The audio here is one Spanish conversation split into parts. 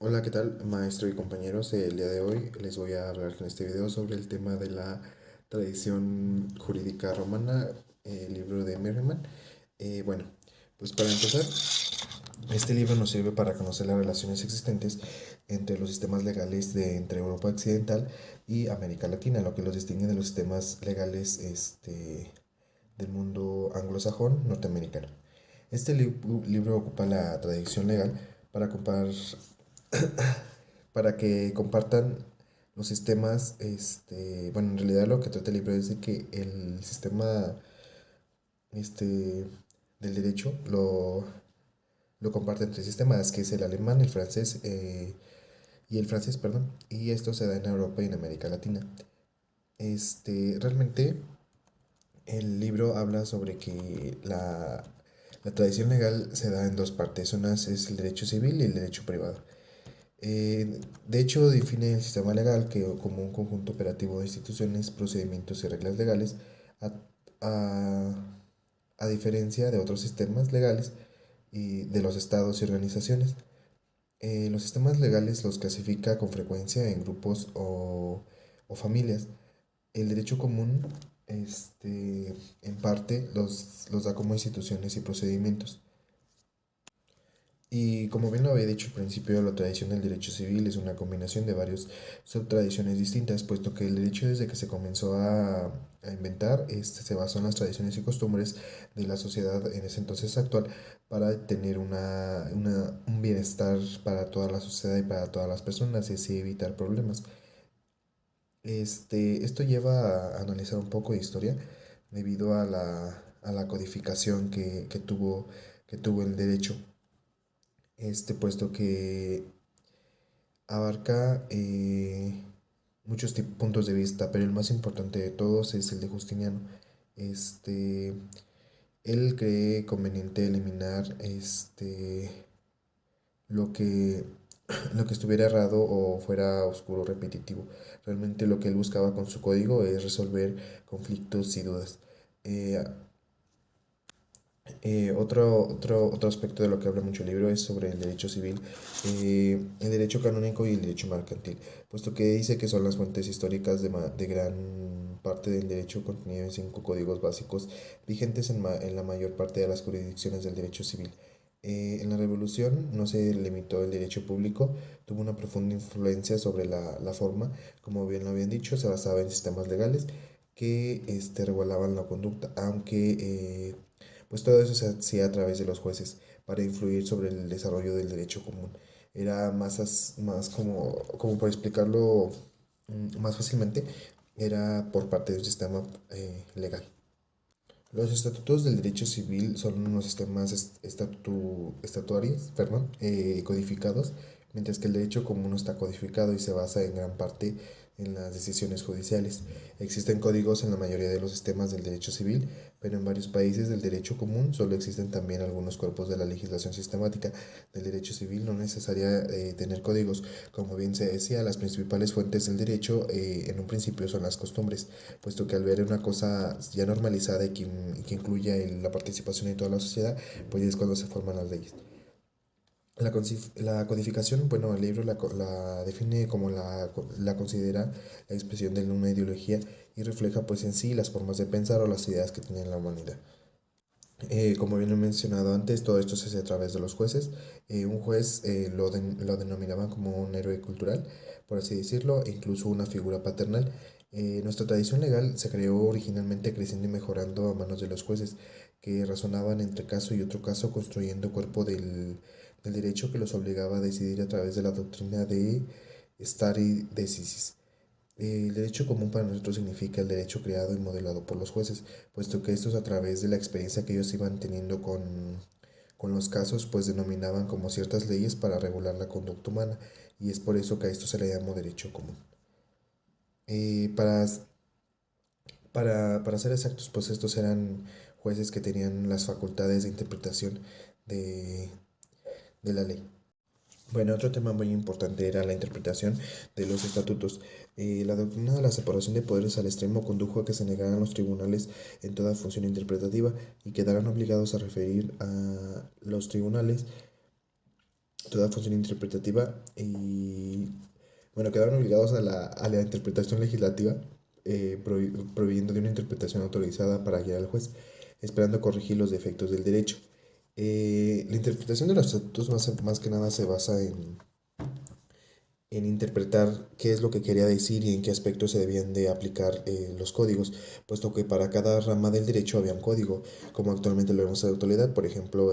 Hola, ¿qué tal, maestro y compañeros? El día de hoy les voy a hablar en este video sobre el tema de la tradición jurídica romana, el libro de Merriman. Bueno, pues para empezar, este libro nos sirve para conocer las relaciones existentes entre los sistemas legales entre Europa Occidental y América Latina, lo que los distingue de los sistemas legales del mundo anglosajón norteamericano. Este libro ocupa la tradición legal para comparar para que compartan los sistemas, bueno, en realidad lo que trata el libro es de que el sistema, este, del derecho lo comparten tres sistemas, que es el alemán, el francés, y el francés, perdón, y esto se da en Europa y en América Latina. Realmente el libro habla sobre que la tradición legal se da en dos partes, una es el derecho civil y el derecho privado. De hecho, define el sistema legal como un conjunto operativo de instituciones, procedimientos y reglas legales, a, a- a diferencia de otros sistemas legales y de los estados y organizaciones. Los sistemas legales los clasifica con frecuencia en grupos o familias. El derecho común, en parte, los da como instituciones y procedimientos. Y como bien lo había dicho al principio, la tradición del derecho civil es una combinación de varias subtradiciones distintas, puesto que el derecho desde que se comenzó a inventar, se basó en las tradiciones y costumbres de la sociedad en ese entonces actual para tener un bienestar para toda la sociedad y para todas las personas y así evitar problemas. Esto lleva a analizar un poco de historia debido a la codificación que tuvo el derecho, puesto que abarca muchos puntos de vista, pero el más importante de todos es el de Justiniano. Este, Él cree conveniente eliminar lo que, lo que estuviera errado o fuera oscuro o repetitivo. Realmente lo que él buscaba con su código es resolver conflictos y dudas. Eh, otro aspecto de lo que habla mucho el libro es sobre el derecho civil, el derecho canónico y el derecho mercantil, puesto que dice que son las fuentes históricas de gran parte del derecho contenido en cinco códigos básicos vigentes en la mayor parte de las jurisdicciones del derecho civil. En la Revolución no se limitó el derecho público, tuvo una profunda influencia sobre la forma, como bien lo habían dicho, se basaba en sistemas legales que regulaban la conducta, aunque pues todo eso se hacía a través de los jueces para influir sobre el desarrollo del derecho común. Era más como por explicarlo más fácilmente, era por parte de un sistema legal. Los estatutos del derecho civil son unos sistemas estatuarios, perdón, codificados, mientras que el derecho común no está codificado y se basa en gran parte en las decisiones judiciales. Existen códigos en la mayoría de los sistemas del derecho civil, pero en varios países del derecho común solo existen también algunos cuerpos de la legislación sistemática del derecho civil. No es necesaria tener códigos. Como bien se decía, las principales fuentes del derecho en un principio son las costumbres, puesto que al ver una cosa ya normalizada y que incluya la participación de toda la sociedad, pues es cuando se forman las leyes. La codificación, bueno, el libro la define como la considera la expresión de una ideología y refleja pues en sí las formas de pensar o las ideas que tiene la humanidad. Como bien he mencionado antes, todo esto se hace a través de los jueces. Un juez lo denominaban como un héroe cultural, por así decirlo, e incluso una figura paternal. Nuestra tradición legal se creó originalmente creciendo y mejorando a manos de los jueces, que razonaban entre caso y otro caso, construyendo cuerpo del derecho que los obligaba a decidir a través de la doctrina de stare decisis. El derecho común para nosotros significa el derecho creado y modelado por los jueces, puesto que estos a través de la experiencia que ellos iban teniendo con los casos, pues denominaban como ciertas leyes para regular la conducta humana, y es por eso que a esto se le llamó derecho común. Eh, para, para ser exactos, pues estos eran jueces que tenían las facultades de interpretación de, de la ley. Bueno, otro tema muy importante era la interpretación de los estatutos. La doctrina de la separación de poderes al extremo condujo a que se negaran los tribunales en toda función interpretativa y quedaran obligados a referir a los tribunales toda función interpretativa y, bueno, quedaron obligados a la interpretación legislativa, proveyendo de una interpretación autorizada para guiar al juez, esperando corregir los defectos del derecho. La interpretación de los estatutos más que nada se basa en interpretar qué es lo que quería decir y en qué aspectos se debían de aplicar los códigos, puesto que para cada rama del derecho había un código, como actualmente lo vemos en la actualidad. Por ejemplo,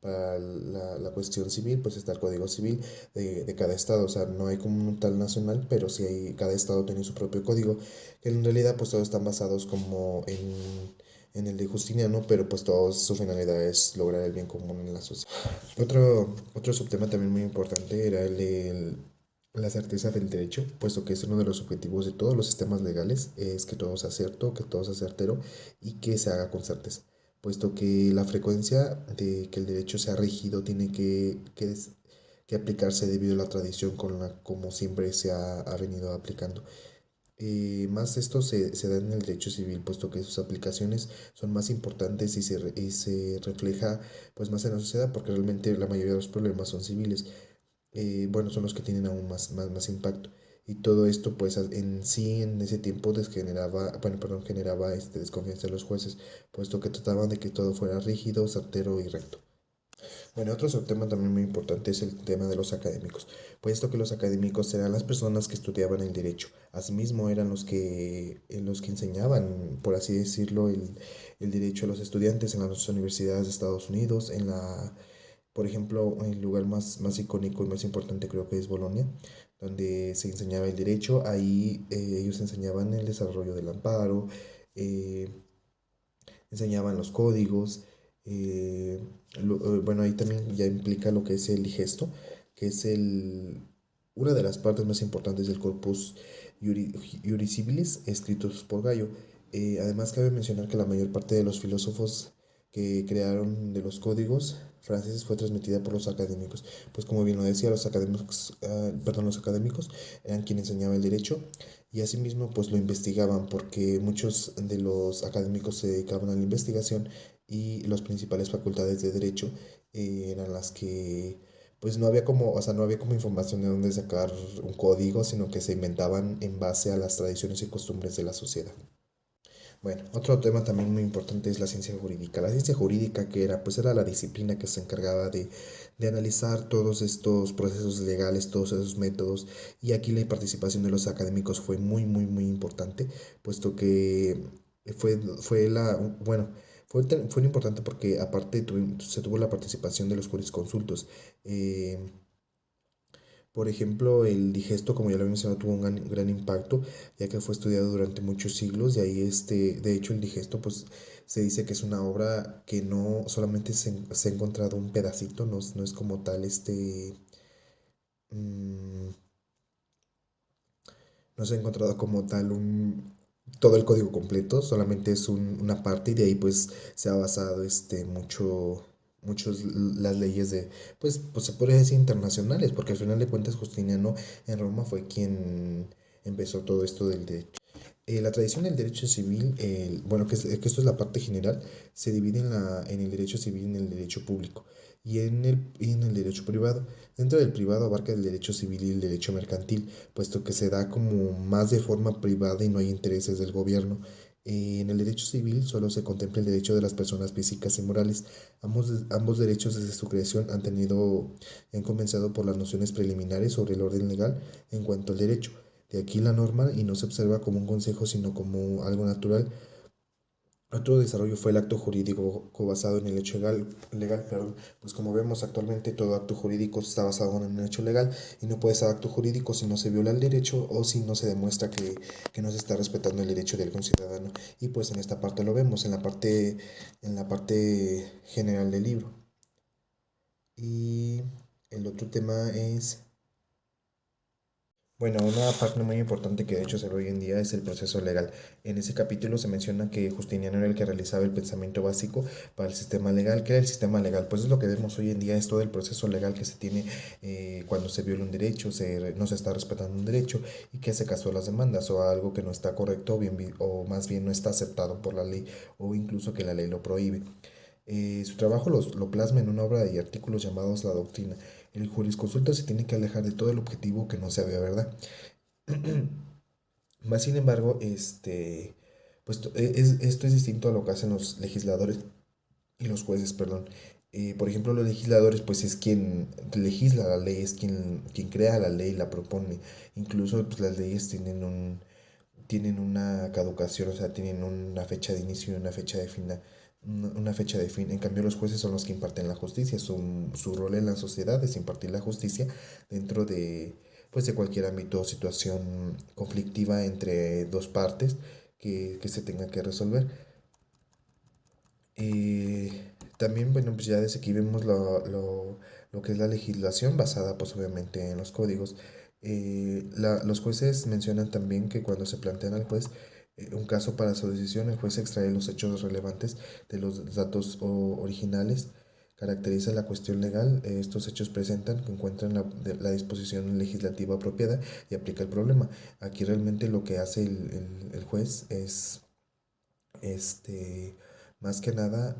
para la cuestión civil, pues está el código civil de cada estado. O sea, no hay como un tal nacional, pero sí hay, cada estado tiene su propio código, que en realidad pues todos están basados como en el de Justiniano, pero pues todos su finalidad es lograr el bien común en la sociedad. Otro subtema también muy importante era la certeza del derecho, puesto que es uno de los objetivos de todos los sistemas legales, es que todo sea cierto, que todo sea certero y que se haga con certeza, puesto que la frecuencia de que el derecho sea rígido tiene que aplicarse debido a la tradición con la como siempre ha venido aplicando. Más esto se da en el derecho civil, puesto que sus aplicaciones son más importantes y se refleja pues más en la sociedad, porque realmente la mayoría de los problemas son civiles. Bueno, son los que tienen aún más impacto. Y todo esto, pues en sí, en ese tiempo generaba desconfianza de los jueces, puesto que trataban de que todo fuera rígido, certero y recto. Bueno, otro subtema también muy importante es el tema de los académicos, puesto que los académicos eran las personas que estudiaban el derecho. Asimismo, eran los que enseñaban, por así decirlo, el derecho a los estudiantes en las universidades de Estados Unidos, por ejemplo, el lugar más icónico y más importante creo que es Bolonia, donde se enseñaba el derecho. Ahí ellos enseñaban el desarrollo del amparo, eh, enseñaban los códigos. eh, bueno, ahí también ya implica lo que es el digesto, que es una de las partes más importantes del corpus Iuris Civilis, escritos por Gallo. Además, cabe mencionar que la mayor parte de los filósofos que crearon de los códigos franceses fue transmitida por los académicos. Pues como bien lo decía, los académicos eran quienes enseñaban el derecho y asimismo pues lo investigaban, porque muchos de los académicos se dedicaban a la investigación y las principales facultades de derecho eran las que pues no había como, o sea, no había como información de dónde sacar un código, sino que se inventaban en base a las tradiciones y costumbres de la sociedad. Bueno, otro tema también muy importante es la ciencia jurídica. La ciencia jurídica, que era, pues era la disciplina que se encargaba de analizar todos estos procesos legales, todos esos métodos, y aquí la participación de los académicos fue muy importante, puesto que bueno, fue importante porque aparte se tuvo la participación de los jurisconsultos. Eh, por ejemplo, el digesto, como ya lo he mencionado, tuvo un gran impacto, ya que fue estudiado durante muchos siglos, y ahí de hecho el digesto, pues se dice que es una obra que no solamente se ha encontrado un pedacito, no es como tal mm, no se ha encontrado como tal todo el código completo, solamente es una parte y de ahí pues se ha basado las leyes pues se puede decir internacionales, porque al final de cuentas Justiniano en Roma fue quien empezó todo esto del derecho. La tradición del derecho civil, bueno, que esto es la parte general, se divide en el derecho civil y en el derecho público y en el derecho privado. Dentro del privado abarca el derecho civil y el derecho mercantil, puesto que se da como más de forma privada y no hay intereses del gobierno. En el derecho civil solo se contempla el derecho de las personas físicas y morales. Ambos derechos desde su creación han comenzado por las nociones preliminares sobre el orden legal en cuanto al derecho. De aquí la norma y no se observa como un consejo, sino como algo natural. Otro desarrollo fue el acto jurídico basado en el hecho legal, perdón. Pues como vemos actualmente todo acto jurídico está basado en un hecho legal y no puede ser acto jurídico si no se viola el derecho o si no se demuestra que no se está respetando el derecho de algún ciudadano. Y pues en esta parte lo vemos, en la parte general del libro. Y el otro tema es, bueno, una parte muy importante que de hecho se ve hoy en día es el proceso legal. En ese capítulo se menciona que Justiniano era el que realizaba el pensamiento básico para el sistema legal. ¿Qué era el sistema legal? Pues es lo que vemos hoy en día, es todo el proceso legal que se tiene cuando se viola un derecho, no se está respetando un derecho y que se casó las demandas o algo que no está correcto o más bien no está aceptado por la ley o incluso que la ley lo prohíbe. Su trabajo lo plasma en una obra y artículos llamados La Doctrina. El jurisconsulto se tiene que alejar de todo el objetivo que no sea de verdad. Más sin embargo, esto es distinto a lo que hacen los legisladores y los jueces, perdón. Por ejemplo, los legisladores, pues es quien legisla la ley, es quien crea la ley, la propone. Incluso pues, las leyes tienen una caducación, o sea, tienen una fecha de inicio y una fecha de fin. Una fecha de fin. En cambio, los jueces son los que imparten la justicia. Su rol en la sociedad es impartir la justicia dentro pues, de cualquier ámbito o situación conflictiva entre dos partes que se tenga que resolver. También, bueno, pues ya desde aquí vemos lo que es la legislación basada, pues obviamente en los códigos. Los jueces mencionan también que cuando se plantean al juez un caso para su decisión, el juez extrae los hechos relevantes de los datos originales, caracteriza la cuestión legal, estos hechos presentan, que encuentran la disposición legislativa apropiada y aplica el problema. Aquí realmente lo que hace el juez es este, más que nada,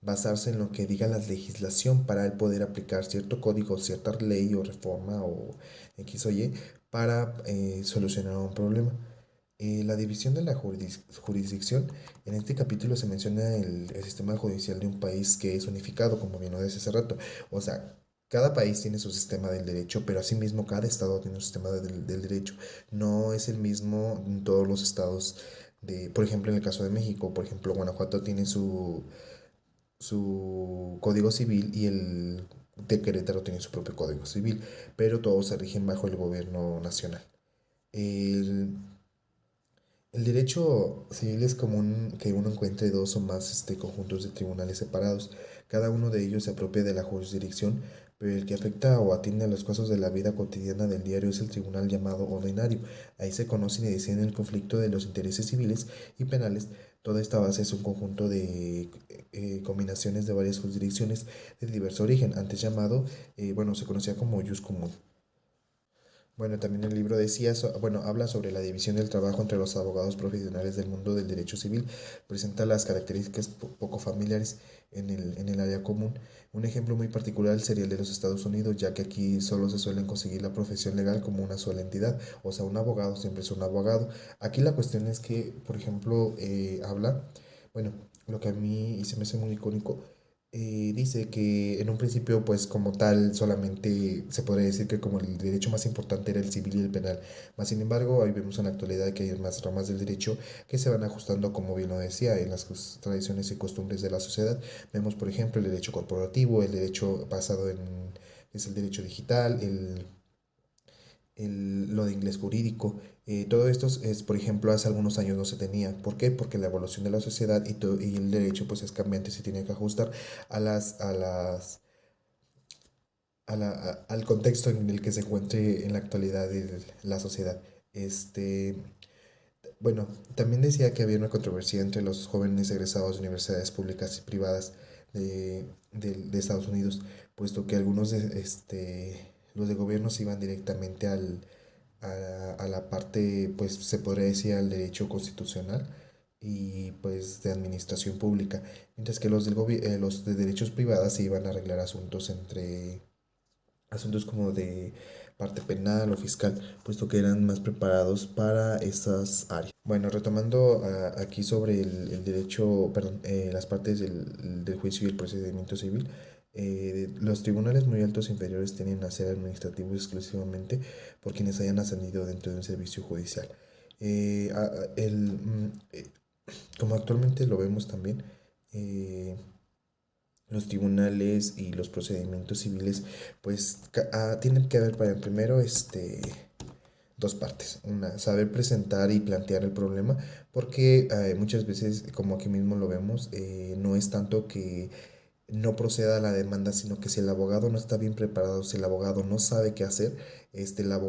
basarse en lo que diga la legislación para él poder aplicar cierto código, cierta ley o reforma o X o Y para solucionar un problema. La división de la jurisdicción, en este capítulo se menciona el sistema judicial de un país que es unificado, como bien lo decía hace rato. O sea, cada país tiene su sistema del derecho, pero asimismo cada estado tiene un sistema del derecho. No es el mismo en todos los estados por ejemplo, en el caso de México, por ejemplo, Guanajuato tiene su código civil y el de Querétaro tiene su propio código civil, pero todos se rigen bajo el gobierno nacional. El, el derecho civil es común que uno encuentre dos o más conjuntos de tribunales separados. Cada uno de ellos se apropia de la jurisdicción, pero el que afecta o atiende a los casos de la vida cotidiana del diario es el tribunal llamado ordinario. Ahí se conocen y deciden el conflicto de los intereses civiles y penales. Toda esta base es un conjunto de combinaciones de varias jurisdicciones de diverso origen, antes llamado, bueno, se conocía como jus común. Bueno, también el libro decía, bueno, habla sobre la división del trabajo entre los abogados profesionales del mundo del derecho civil, presenta las características poco familiares en el área común. Un ejemplo muy particular sería el de los Estados Unidos, ya que aquí solo se suelen conseguir la profesión legal como una sola entidad, o sea, un abogado siempre es un abogado. Aquí la cuestión es que, por ejemplo, bueno, lo que a mí y se me hace muy icónico dice que en un principio, pues como tal, solamente se podría decir que como el derecho más importante era el civil y el penal. Más sin embargo, hoy vemos en la actualidad que hay más ramas del derecho que se van ajustando, como bien lo decía, en las tradiciones y costumbres de la sociedad. Vemos, por ejemplo, el derecho corporativo, el derecho basado es el derecho digital, lo de inglés jurídico. Todo esto es, por ejemplo, hace algunos años no se tenía. ¿Por qué? Porque la evolución de la sociedad y el derecho pues es cambiante, se tiene que ajustar a al contexto en el que se encuentre en la actualidad la sociedad. Bueno, también decía que había una controversia entre los jóvenes egresados de universidades públicas y privadas de Estados Unidos, puesto que algunos los de gobierno se iban directamente a la parte, pues se podría decir al derecho constitucional y pues de administración pública, mientras que los de derechos privados se iban a arreglar asuntos como de parte penal o fiscal, puesto que eran más preparados para estas áreas. Bueno, retomando aquí sobre el derecho, perdón, las partes del juicio y el procedimiento civil, los tribunales muy altos e inferiores tienen a ser administrativos exclusivamente por quienes hayan ascendido dentro de un servicio judicial. Eh, a- el, mm, eh, Como actualmente lo vemos también, eh, los tribunales y los procedimientos civiles, pues tienen que haber para primero dos partes. Una, saber presentar y plantear el problema, porque muchas veces, como aquí mismo lo vemos, no es tanto que no proceda a la demanda, sino que si el abogado no está bien preparado, si el abogado no sabe qué hacer, el abogado